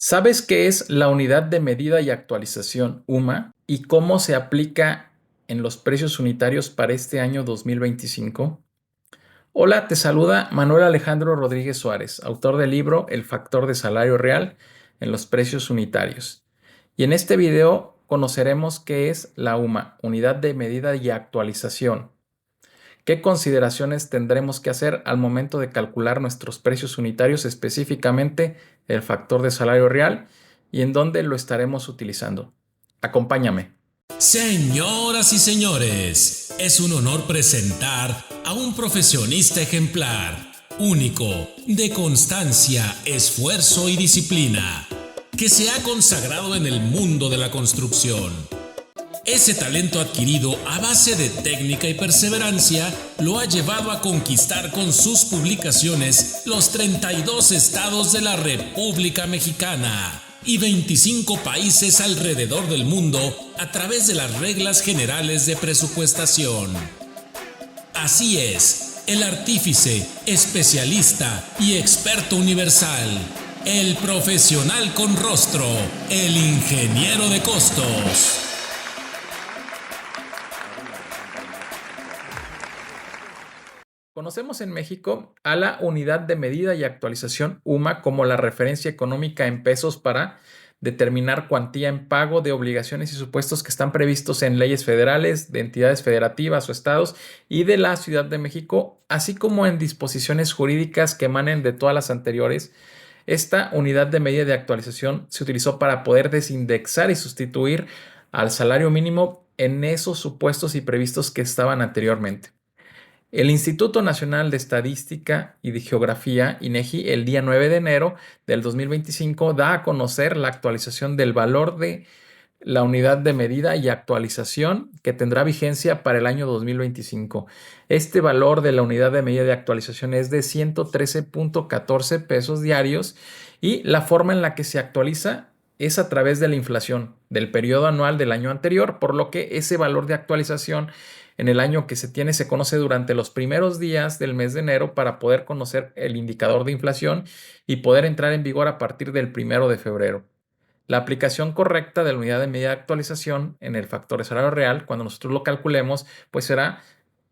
¿Sabes qué es la unidad de medida y actualización UMA y cómo se aplica en los precios unitarios para este año 2025? Hola, te saluda Manuel Alejandro Rodríguez Suárez, autor del libro El factor de salario real en los precios unitarios. Y en este video conoceremos qué es la UMA, unidad de medida y actualización. ¿Qué consideraciones tendremos que hacer al momento de calcular nuestros precios unitarios, específicamente el factor de salario real, y en dónde lo estaremos utilizando? Acompáñame. Señoras y señores, es un honor presentar a un profesionista ejemplar, único, de constancia, esfuerzo y disciplina, que se ha consagrado en el mundo de la construcción. Ese talento adquirido a base de técnica y perseverancia lo ha llevado a conquistar con sus publicaciones los 32 estados de la República Mexicana y 25 países alrededor del mundo a través de las reglas generales de presupuestación. Así es, el artífice, especialista y experto universal, el profesional con rostro, el ingeniero de costos. Conocemos en México a la unidad de medida y actualización UMA como la referencia económica en pesos para determinar cuantía en pago de obligaciones y supuestos que están previstos en leyes federales, de entidades federativas o estados y de la Ciudad de México, así como en disposiciones jurídicas que emanen de todas las anteriores. Esta unidad de medida de actualización se utilizó para poder desindexar y sustituir al salario mínimo en esos supuestos y previstos que estaban anteriormente. El Instituto Nacional de Estadística y de Geografía, INEGI, el día 9 de enero del 2025 da a conocer la actualización del valor de la unidad de medida y actualización que tendrá vigencia para el año 2025. Este valor de la unidad de medida de actualización es de 113.14 pesos diarios y la forma en la que se actualiza es a través de la inflación del periodo anual del año anterior, por lo que ese valor de actualización en el año que se tiene se conoce durante los primeros días del mes de enero para poder conocer el indicador de inflación y poder entrar en vigor a partir del 1 de febrero. La aplicación correcta de la unidad de medida de actualización en el factor de salario real, cuando nosotros lo calculemos, pues será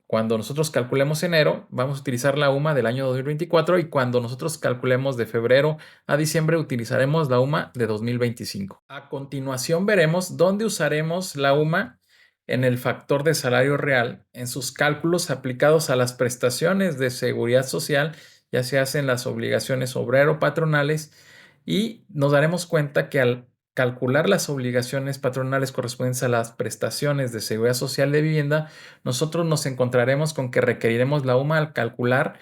cuando nosotros calculemos enero, vamos a utilizar la UMA del año 2024 y cuando nosotros calculemos de febrero a diciembre, utilizaremos la UMA de 2025. A continuación veremos dónde usaremos la UMA en el factor de salario real en sus cálculos aplicados a las prestaciones de seguridad social, ya se hacen las obligaciones obrero-patronales y nos daremos cuenta que al calcular las obligaciones patronales correspondientes a las prestaciones de seguridad social de vivienda, nosotros nos encontraremos con que requeriremos la UMA al calcular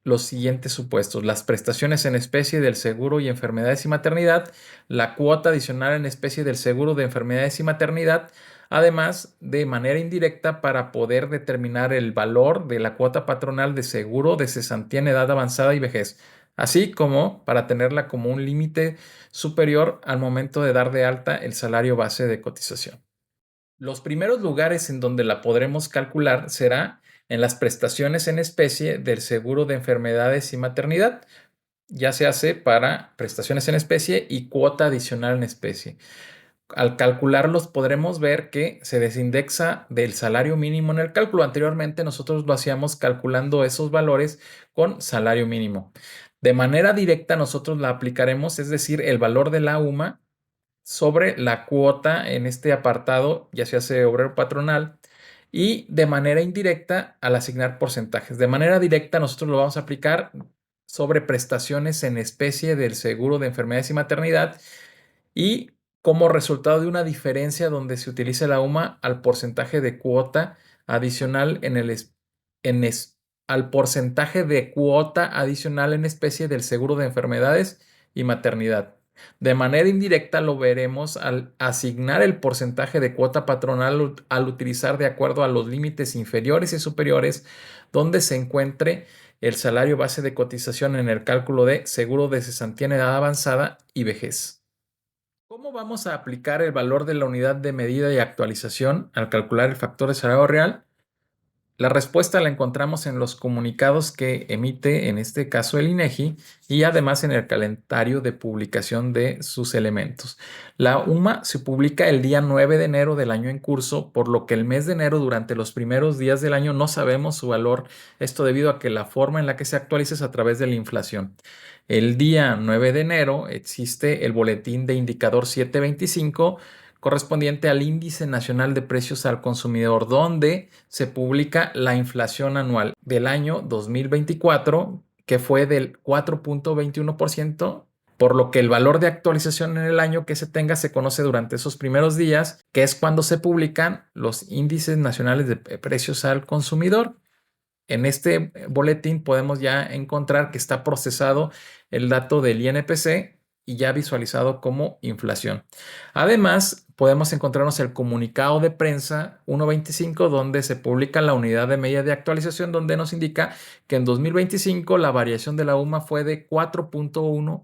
los siguientes supuestos: las prestaciones en especie del seguro y enfermedades y maternidad, la cuota adicional en especie del seguro de enfermedades y maternidad, además de manera indirecta para poder determinar el valor de la cuota patronal de seguro de cesantía en edad avanzada y vejez, así como para tenerla como un límite superior al momento de dar de alta el salario base de cotización. Los primeros lugares en donde la podremos calcular será en las prestaciones en especie del seguro de enfermedades y maternidad. Ya se hace para prestaciones en especie y cuota adicional en especie. Al calcularlos podremos ver que se desindexa del salario mínimo en el cálculo. Anteriormente nosotros lo hacíamos calculando esos valores con salario mínimo. De manera directa nosotros la aplicaremos, es decir, el valor de la UMA sobre la cuota en este apartado, ya se hace obrero patronal, y de manera indirecta al asignar porcentajes. De manera directa nosotros lo vamos a aplicar sobre prestaciones en especie del seguro de enfermedades y maternidad y como resultado de una diferencia donde se utiliza la UMA al porcentaje de cuota adicional al porcentaje de cuota adicional en especie del seguro de enfermedades y maternidad. De manera indirecta lo veremos al asignar el porcentaje de cuota patronal al utilizar de acuerdo a los límites inferiores y superiores donde se encuentre el salario base de cotización en el cálculo de seguro de cesantía en edad avanzada y vejez. ¿Cómo vamos a aplicar el valor de la unidad de medida y actualización al calcular el factor de salario real? La respuesta la encontramos en los comunicados que emite, en este caso, el INEGI y además en el calendario de publicación de sus elementos. La UMA se publica el día 9 de enero del año en curso, por lo que el mes de enero, durante los primeros días del año, no sabemos su valor. Esto debido a que la forma en la que se actualiza es a través de la inflación. El día 9 de enero existe el boletín de indicador 725 correspondiente al Índice Nacional de Precios al Consumidor, donde se publica la inflación anual del año 2024, que fue del 4.21%, por lo que el valor de actualización en el año que se tenga se conoce durante esos primeros días, que es cuando se publican los índices nacionales de precios al consumidor. En este boletín podemos ya encontrar que está procesado el dato del INPC y ya visualizado como inflación. Además, podemos encontrarnos el comunicado de prensa 1.25, donde se publica la unidad de medida de actualización, donde nos indica que en 2025 la variación de la UMA fue de 4.1,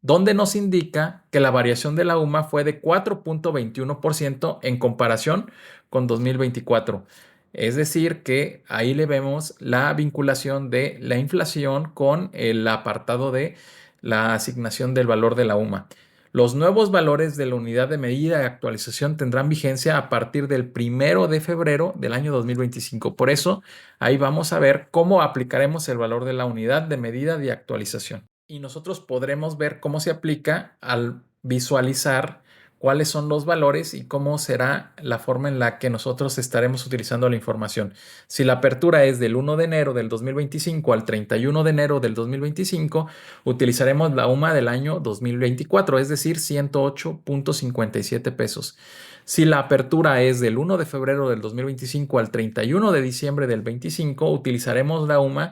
donde nos indica que la variación de la UMA fue de 4.21% en comparación con 2024. Es decir, que ahí le vemos la vinculación de la inflación con el apartado de la asignación del valor de la UMA. Los nuevos valores de la unidad de medida de actualización tendrán vigencia a partir del 1 de febrero del año 2025. Por eso, ahí vamos a ver cómo aplicaremos el valor de la unidad de medida de actualización. Y nosotros podremos ver cómo se aplica al visualizar cuáles son los valores y cómo será la forma en la que nosotros estaremos utilizando la información. Si la apertura es del 1 de enero del 2025 al 31 de enero del 2025, utilizaremos la UMA del año 2024, es decir, 108.57 pesos. Si la apertura es del 1 de febrero del 2025 al 31 de diciembre del 25, utilizaremos la UMA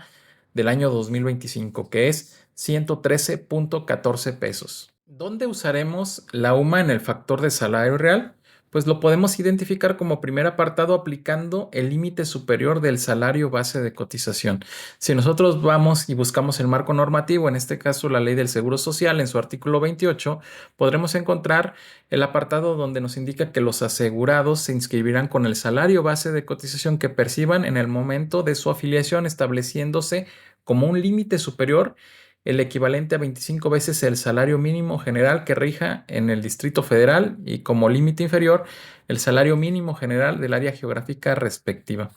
del año 2025, que es 113.14 pesos. ¿Dónde usaremos la UMA en el factor de salario real? Pues lo podemos identificar como primer apartado aplicando el límite superior del salario base de cotización. Si nosotros vamos y buscamos el marco normativo, en este caso la Ley del Seguro Social, en su artículo 28, podremos encontrar el apartado donde nos indica que los asegurados se inscribirán con el salario base de cotización que perciban en el momento de su afiliación, estableciéndose como un límite superior el equivalente a 25 veces el salario mínimo general que rija en el Distrito Federal y como límite inferior el salario mínimo general del área geográfica respectiva.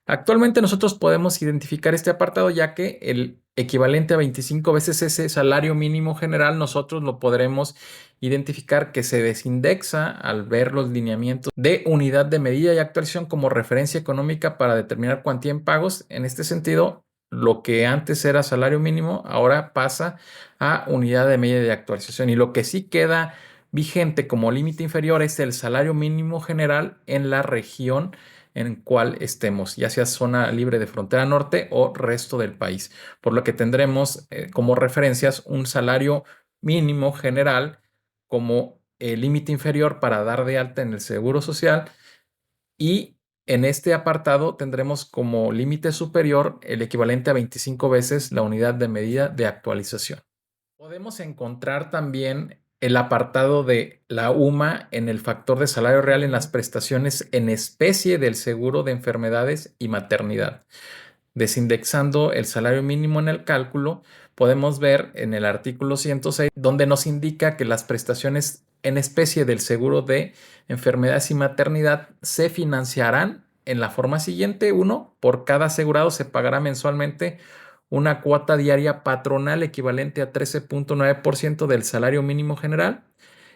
Actualmente nosotros podemos identificar este apartado ya que el equivalente a 25 veces ese salario mínimo general nosotros lo podremos identificar que se desindexa al ver los lineamientos de unidad de medida y actualización como referencia económica para determinar cuantía en pagos. En este sentido, lo que antes era salario mínimo ahora pasa a unidad de medida de actualización y lo que sí queda vigente como límite inferior es el salario mínimo general en la región en cual estemos, ya sea zona libre de frontera norte o resto del país, por lo que tendremos como referencias un salario mínimo general como el límite inferior para dar de alta en el Seguro Social y en este apartado tendremos como límite superior el equivalente a 25 veces la unidad de medida de actualización. Podemos encontrar también el apartado de la UMA en el factor de salario real en las prestaciones en especie del seguro de enfermedades y maternidad. Desindexando el salario mínimo en el cálculo, podemos ver en el artículo 106, donde nos indica que las prestaciones en especie del seguro de enfermedades y maternidad se financiarán en la forma siguiente. 1. Por cada asegurado se pagará mensualmente una cuota diaria patronal equivalente a 13.9% del salario mínimo general.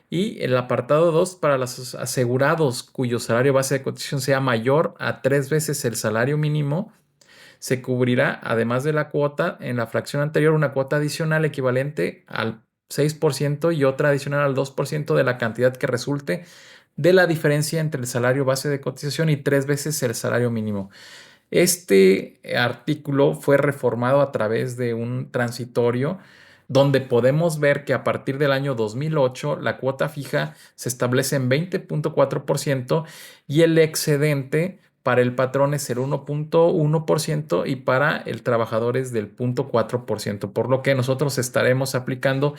Y el apartado 2, para los asegurados cuyo salario base de cotización sea mayor a 3 veces el salario mínimo, se cubrirá, además de la cuota, en la fracción anterior, una cuota adicional equivalente al 6% y otra adicional al 2% de la cantidad que resulte de la diferencia entre el salario base de cotización y 3 veces el salario mínimo. Este artículo fue reformado a través de un transitorio donde podemos ver que a partir del año 2008 la cuota fija se establece en 20.4% y el excedente para el patrón es el 1.1% y para el trabajador es del 0.4%, por lo que nosotros estaremos aplicando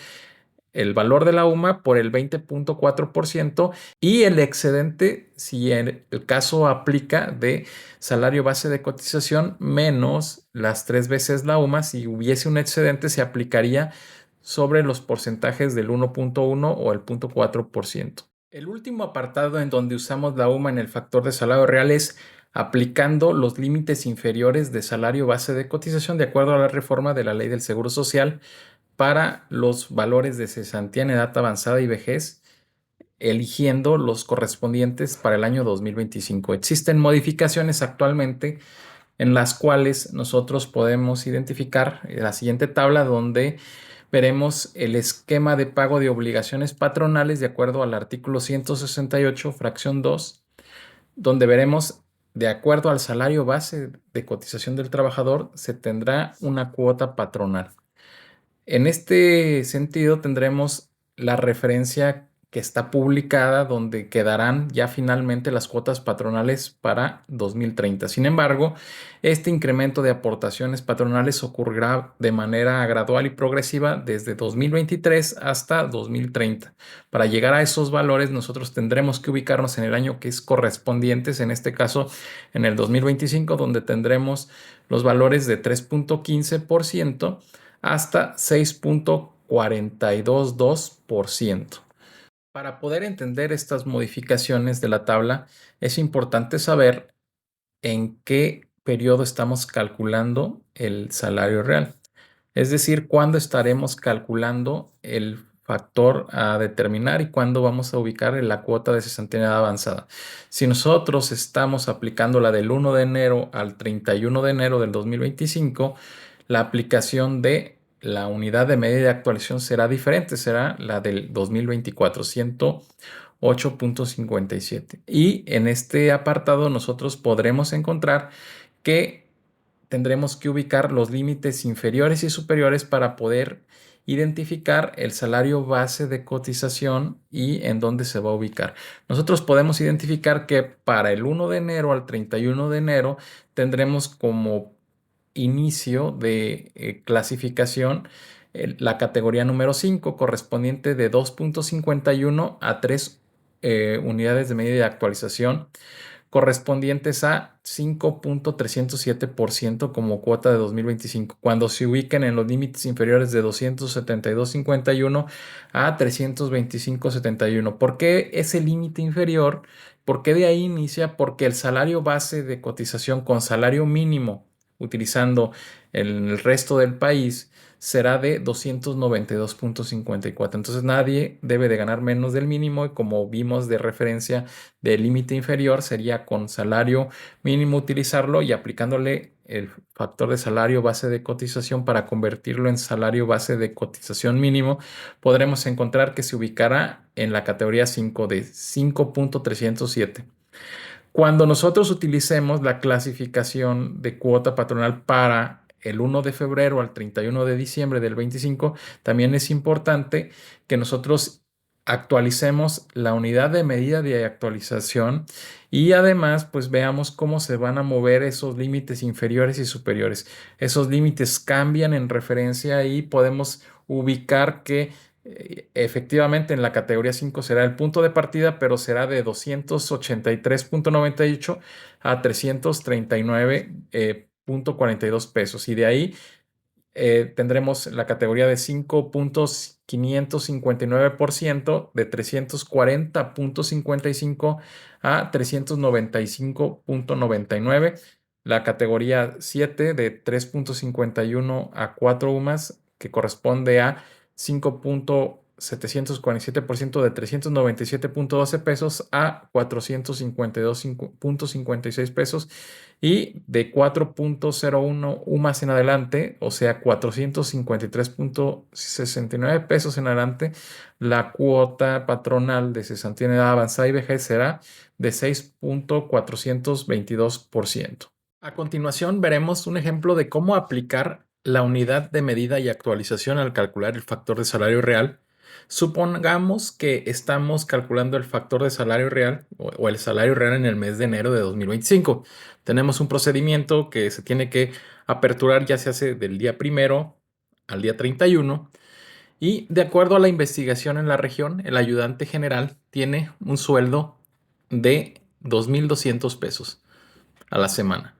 el valor de la UMA por el 20.4% y el excedente, si el caso aplica, de salario base de cotización menos las 3 veces la UMA. Si hubiese un excedente, se aplicaría sobre los porcentajes del 1.1 o el 0.4%. El último apartado en donde usamos la UMA en el factor de salario real es aplicando los límites inferiores de salario base de cotización de acuerdo a la reforma de la Ley del Seguro Social para los valores de cesantía en edad avanzada y vejez, eligiendo los correspondientes para el año 2025. Existen modificaciones actualmente en las cuales nosotros podemos identificar la siguiente tabla, donde veremos el esquema de pago de obligaciones patronales de acuerdo al artículo 168, fracción 2, donde veremos, de acuerdo al salario base de cotización del trabajador, se tendrá una cuota patronal. En este sentido, tendremos la referencia que está publicada, donde quedarán ya finalmente las cuotas patronales para 2030. Sin embargo, este incremento de aportaciones patronales ocurrirá de manera gradual y progresiva desde 2023 hasta 2030. Para llegar a esos valores, nosotros tendremos que ubicarnos en el año que es correspondiente, en este caso en el 2025, donde tendremos los valores de 3.15% hasta 6.422%. Para poder entender estas modificaciones de la tabla, es importante saber en qué periodo estamos calculando el salario real. Es decir, cuándo estaremos calculando el factor a determinar y cuándo vamos a ubicar en la cuota de cesantía avanzada. Si nosotros estamos aplicando la del 1 de enero al 31 de enero del 2025, la aplicación de la unidad de medida de actualización será diferente, será la del 2024, 108.57. Y en este apartado nosotros podremos encontrar que tendremos que ubicar los límites inferiores y superiores para poder identificar el salario base de cotización y en dónde se va a ubicar. Nosotros podemos identificar que para el 1 de enero al 31 de enero tendremos como inicio de clasificación la categoría número 5, correspondiente de 2.51 a 3 unidades de medida de actualización, correspondientes a 5.307% como cuota de 2025, cuando se ubiquen en los límites inferiores de 272.51 a 325.71. ¿Por qué ese límite inferior? ¿Por qué de ahí inicia? Porque el salario base de cotización con salario mínimo, utilizando el resto del país, será de 292.54. Entonces nadie debe de ganar menos del mínimo, y como vimos de referencia del límite inferior, sería con salario mínimo utilizarlo y aplicándole el factor de salario base de cotización para convertirlo en salario base de cotización mínimo, podremos encontrar que se ubicará en la categoría 5 de 5.307. Cuando nosotros utilicemos la clasificación de cuota patronal para el 1 de febrero al 31 de diciembre del 25, también es importante que nosotros actualicemos la unidad de medida de actualización y además pues veamos cómo se van a mover esos límites inferiores y superiores. Esos límites cambian en referencia y podemos ubicar que efectivamente en la categoría 5 será el punto de partida, pero será de 283.98 a 339.42 pesos. Y de ahí tendremos la categoría de 5.559% de 340.55 a 395.99. La categoría 7 de 3.51 a 4 UMAS, que corresponde a 5.747% de 397.12 pesos a 452.56 pesos, y de 4.01 UMAS en adelante, o sea 453.69 pesos en adelante, la cuota patronal de cesantía en edad avanzada y vejez será de 6.422%. A continuación veremos un ejemplo de cómo aplicar la unidad de medida y actualización al calcular el factor de salario real. Supongamos que estamos calculando el factor de salario real o el salario real en el mes de enero de 2025. Tenemos un procedimiento que se tiene que aperturar, ya se hace del día primero al día 31, Y de acuerdo a la investigación en la región, el ayudante general tiene un sueldo de 2,200 pesos a la semana.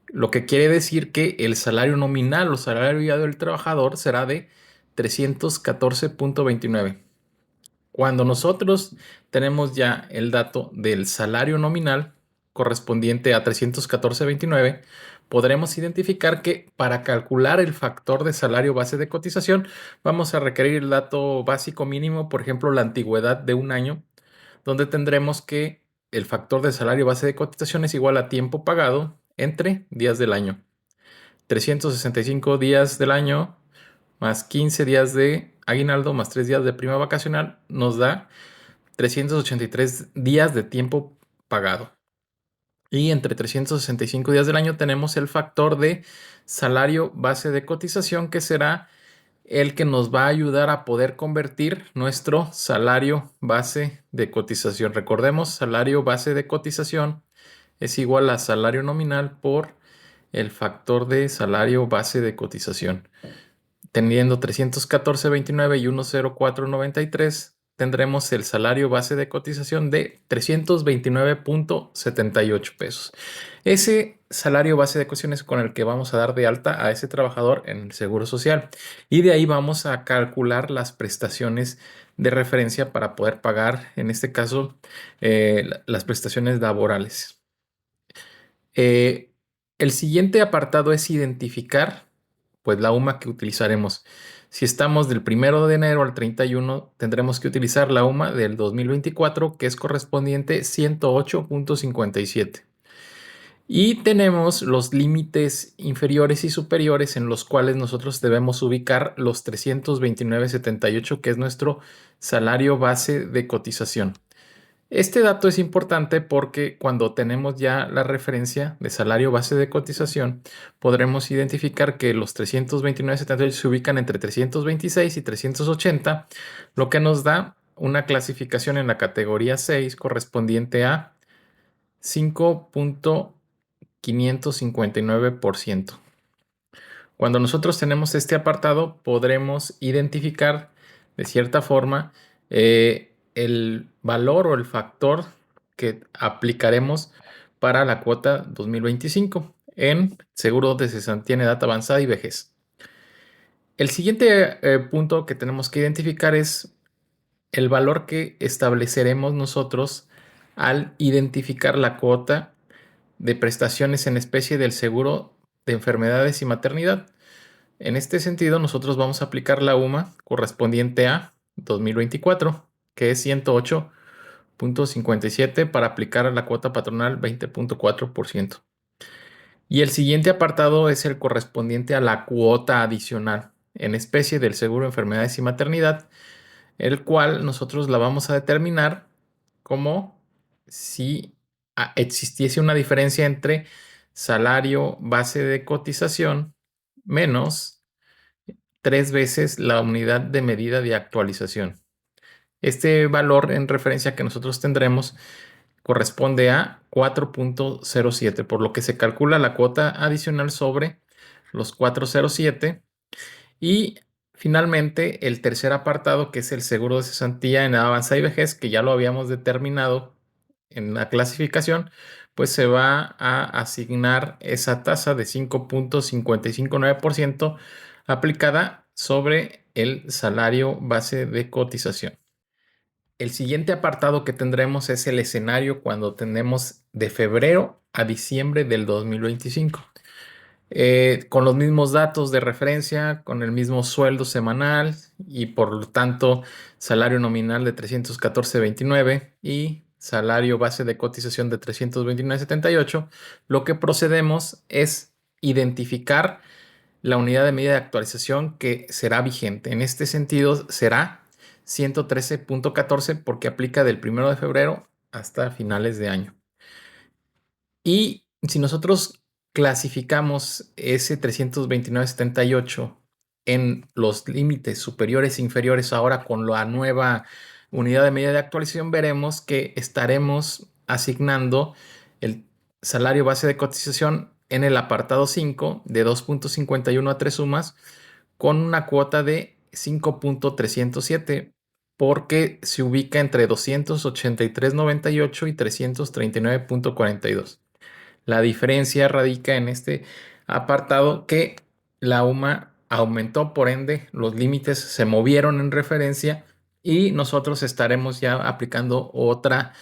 Lo que quiere decir que el salario nominal o salario del trabajador será de 314.29. Cuando nosotros tenemos ya el dato del salario nominal correspondiente a 314.29, podremos identificar que para calcular el factor de salario base de cotización vamos a requerir el dato básico mínimo, por ejemplo, la antigüedad de un año, donde tendremos que el factor de salario base de cotización es igual a tiempo pagado entre días del año. 365 días del año más 15 días de aguinaldo más 3 días de prima vacacional nos da 383 días de tiempo pagado. Y entre 365 días del año tenemos el factor de salario base de cotización, que será el que nos va a ayudar a poder convertir nuestro salario base de cotización. Recordemos, salario base de cotización es igual a salario nominal por el factor de salario base de cotización. Teniendo 314.29 y 104.93, tendremos el salario base de cotización de 329.78 pesos. Ese salario base de cotización es con el que vamos a dar de alta a ese trabajador en el Seguro Social. Y de ahí vamos a calcular las prestaciones de referencia para poder pagar, en este caso, las prestaciones laborales. El siguiente apartado es identificar pues la UMA que utilizaremos. Si estamos del 1 de enero al 31, tendremos que utilizar la UMA del 2024, que es correspondiente 108.57. Y tenemos los límites inferiores y superiores en los cuales nosotros debemos ubicar los 329.78, que es nuestro salario base de cotización. Este dato es importante porque cuando tenemos ya la referencia de salario base de cotización, podremos identificar que los 329.78 se ubican entre 326 y 380, lo que nos da una clasificación en la categoría 6 correspondiente a 5.559%. Cuando nosotros tenemos este apartado, podremos identificar de cierta forma el valor o el factor que aplicaremos para la cuota 2025 en seguro de cesantía en edad avanzada y vejez. El siguiente punto que tenemos que identificar es el valor que estableceremos nosotros al identificar la cuota de prestaciones en especie del seguro de enfermedades y maternidad. En este sentido, nosotros vamos a aplicar la UMA correspondiente a 2024, que es 108.57 para aplicar a la cuota patronal 20.4%. Y el siguiente apartado es el correspondiente a la cuota adicional en especie del seguro de enfermedades y maternidad, el cual nosotros la vamos a determinar como si existiese una diferencia entre salario base de cotización menos 3 veces la unidad de medida de actualización. Este valor en referencia que nosotros tendremos corresponde a 4.07, por lo que se calcula la cuota adicional sobre los 407. Y finalmente el tercer apartado, que es el seguro de cesantía en edad avanzada y vejez, que ya lo habíamos determinado en la clasificación, pues se va a asignar esa tasa de 5.559% aplicada sobre el salario base de cotización. El siguiente apartado que tendremos es el escenario cuando tenemos de febrero a diciembre del 2025. Con los mismos datos de referencia, con el mismo sueldo semanal y por lo tanto salario nominal de 314.29 y salario base de cotización de 329.78, lo que procedemos es identificar la unidad de medida de actualización que será vigente. En este sentido será 113.14 porque aplica del 1 de febrero hasta finales de año. Y si nosotros clasificamos ese 329.78 en los límites superiores e inferiores ahora con la nueva unidad de medida de actualización, veremos que estaremos asignando el salario base de cotización en el apartado 5 de 2.51 a 3 sumas con una cuota de 5.307 porque se ubica entre 283.98 y 339.42. La diferencia radica en este apartado que la UMA aumentó, por ende los límites se movieron en referencia y nosotros estaremos ya aplicando otra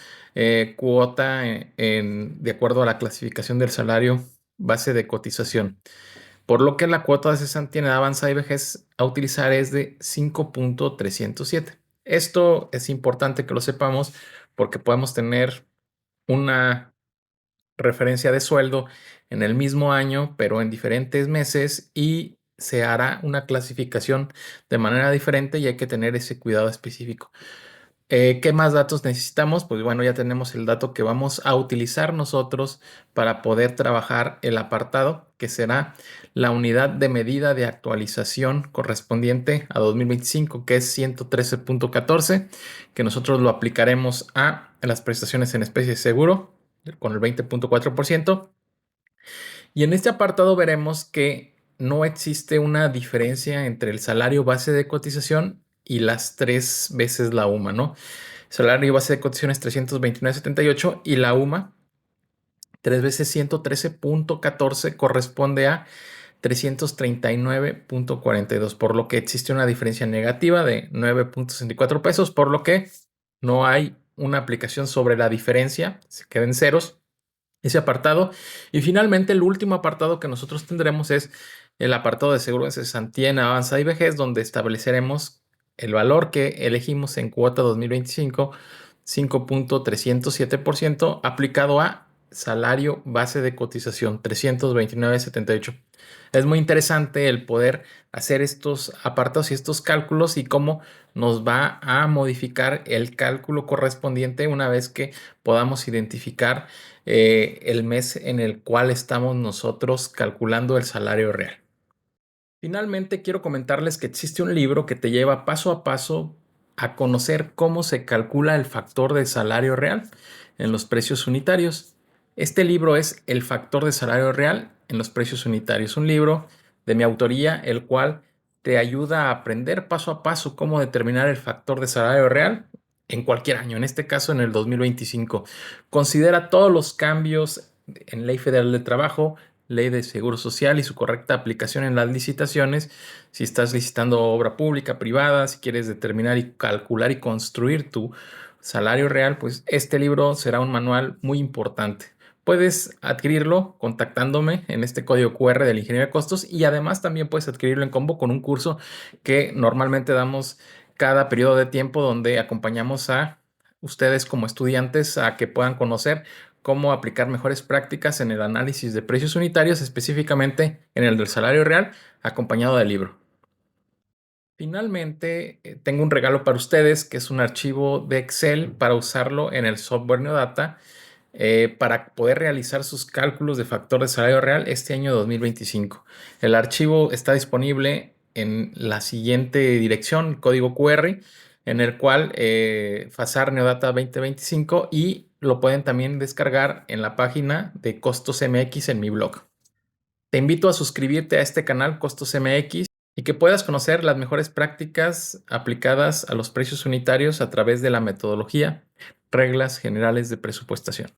cuota de acuerdo a la clasificación del salario base de cotización. Por lo que la cuota de cesantía en edad avanzada y vejez a utilizar es de 5.307. Esto es importante que lo sepamos porque podemos tener una referencia de sueldo en el mismo año, pero en diferentes meses y se hará una clasificación de manera diferente y hay que tener ese cuidado específico. ¿Qué más datos necesitamos? Pues bueno, ya tenemos el dato que vamos a utilizar nosotros para poder trabajar el apartado, que será la unidad de medida de actualización correspondiente a 2025, que es 113.14, que nosotros lo aplicaremos a las prestaciones en especie de seguro con el 20.4%. Y en este apartado veremos que no existe una diferencia entre el salario base de cotización y las 3 veces la UMA, ¿no? Salario base de cotización es 329.78 y la UMA 3 veces 113.14 corresponde a 339.42, por lo que existe una diferencia negativa de 9.64 pesos, por lo que no hay una aplicación sobre la diferencia, se queden ceros ese apartado. Y finalmente el último apartado que nosotros tendremos es el apartado de seguro de cesantía en avanzada y vejez, donde estableceremos el valor que elegimos en cuota 2025, 5.307% aplicado a salario base de cotización 329.78. Es muy interesante el poder hacer estos apartados y estos cálculos y cómo nos va a modificar el cálculo correspondiente una vez que podamos identificar el mes en el cual estamos nosotros calculando el salario real. Finalmente, quiero comentarles que existe un libro que te lleva paso a paso a conocer cómo se calcula el factor de salario real en los precios unitarios. Este libro es El factor de salario real en los precios unitarios, un libro de mi autoría, el cual te ayuda a aprender paso a paso cómo determinar el factor de salario real en cualquier año, en este caso en el 2025. Considera todos los cambios en Ley Federal de Trabajo, Ley de Seguro Social y su correcta aplicación en las licitaciones. Si estás licitando obra pública, privada, si quieres determinar y calcular y construir tu salario real, pues este libro será un manual muy importante. Puedes adquirirlo contactándome en este código QR del ingeniero de costos y además también puedes adquirirlo en combo con un curso que normalmente damos cada periodo de tiempo donde acompañamos a ustedes como estudiantes a que puedan conocer cómo aplicar mejores prácticas en el análisis de precios unitarios, específicamente en el del salario real, acompañado del libro. Finalmente, tengo un regalo para ustedes, que es un archivo de Excel para usarlo en el software Neodata para poder realizar sus cálculos de factor de salario real este año 2025. El archivo está disponible en la siguiente dirección, código QR, en el cual FASAR Neodata 2025 y lo pueden también descargar en la página de Costos MX en mi blog. Te invito a suscribirte a este canal Costos MX y que puedas conocer las mejores prácticas aplicadas a los precios unitarios a través de la metodología Reglas Generales de Presupuestación.